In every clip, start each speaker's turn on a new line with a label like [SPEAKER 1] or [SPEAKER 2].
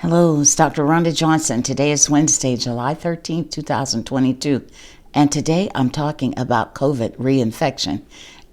[SPEAKER 1] Hello, it's Dr. Rhonda Johnson. Today is Wednesday, July 13th, 2022, and today I'm talking about COVID reinfection.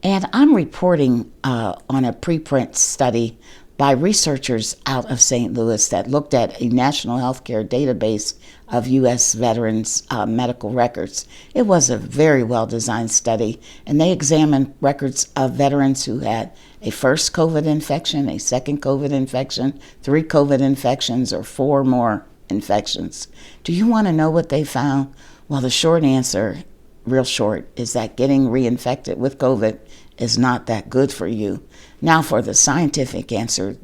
[SPEAKER 1] And I'm reporting on a preprint study by researchers out of St. Louis that looked at a national healthcare database of U.S. veterans' medical records. It was a very well-designed study, and they examined records of veterans who had a first COVID infection, a second COVID infection, 3 COVID infections, or 4 more infections. Do you want to know what they found? Well, the short answer, real short, is that getting reinfected with COVID is not that good for you. Now for the scientific answer,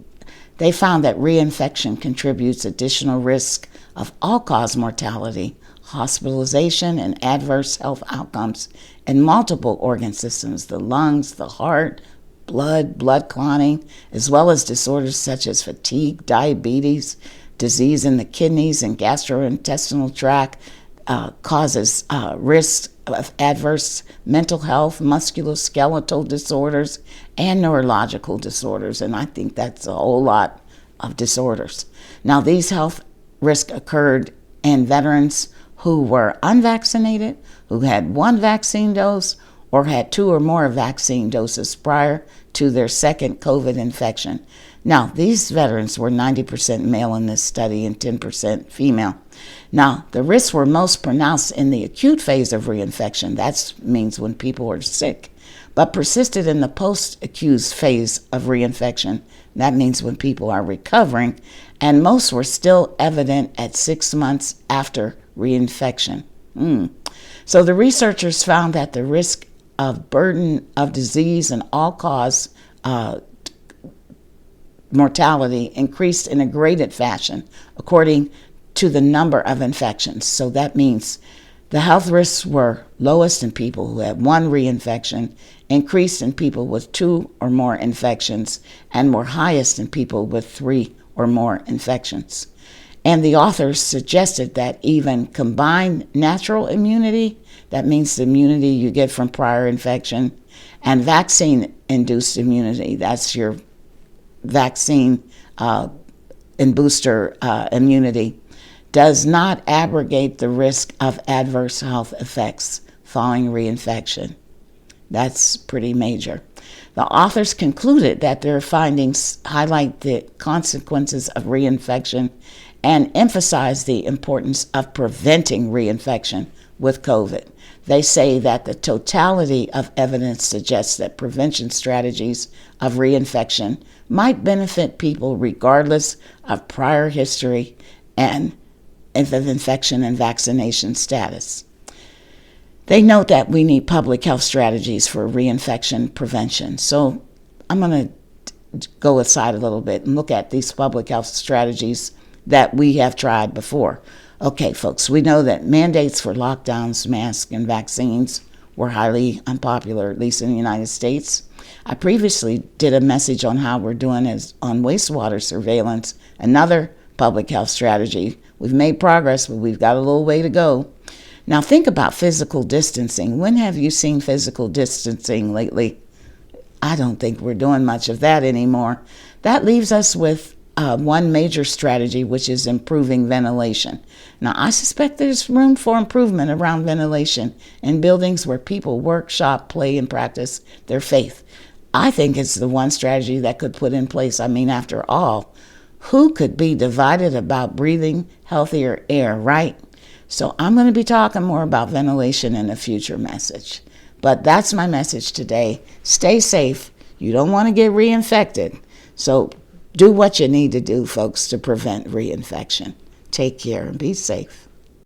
[SPEAKER 1] they found that reinfection contributes additional risk of all-cause mortality, hospitalization, and adverse health outcomes in multiple organ systems, the lungs, the heart, blood clotting, as well as disorders such as fatigue, diabetes, disease in the kidneys and gastrointestinal tract, causes risk of adverse mental health, musculoskeletal disorders, and neurological disorders. And I think that's a whole lot of disorders. Now, these health risks occurred in veterans who were unvaccinated, who had 1 vaccine dose, or had 2 or more vaccine doses prior to their second COVID infection. Now, these veterans were 90% male in this study and 10% female. Now, the risks were most pronounced in the acute phase of reinfection. That means when people are sick, but persisted in the post-acute phase of reinfection. That means when people are recovering, and most were still evident at 6 months after reinfection. So the researchers found that the risk of burden of disease and all-cause mortality increased in a graded fashion according to the number of infections. So that means the health risks were lowest in people who had 1 reinfection, increased in people with 2 or more infections, and were highest in people with 3 or more infections. And the authors suggested that even combined natural immunity, that means the immunity you get from prior infection, and vaccine-induced immunity, that's your vaccine and booster immunity, does not abrogate the risk of adverse health effects following reinfection. That's pretty major. The authors concluded that their findings highlight the consequences of reinfection and emphasize the importance of preventing reinfection with COVID. They say that the totality of evidence suggests that prevention strategies of reinfection might benefit people regardless of prior history and of infection and vaccination status. They note that we need public health strategies for reinfection prevention. So I'm going to go aside a little bit and look at these public health strategies that we have tried before. Okay, folks, we know that mandates for lockdowns, masks, and vaccines were highly unpopular, at least in the United States. I previously did a message on how we're doing on wastewater surveillance, another public health strategy. We've made progress, but we've got a little way to go. Now think about physical distancing. When have you seen physical distancing lately? I don't think we're doing much of that anymore. That leaves us with one major strategy, which is improving ventilation. Now, I suspect there's room for improvement around ventilation in buildings where people work, shop, play, and practice their faith. I think it's the one strategy that could put in place. I mean, after all, who could be divided about breathing healthier air, right? So I'm going to be talking more about ventilation in a future message. But that's my message today. Stay safe. You don't want to get reinfected. So do what you need to do, folks, to prevent reinfection. Take care and be safe.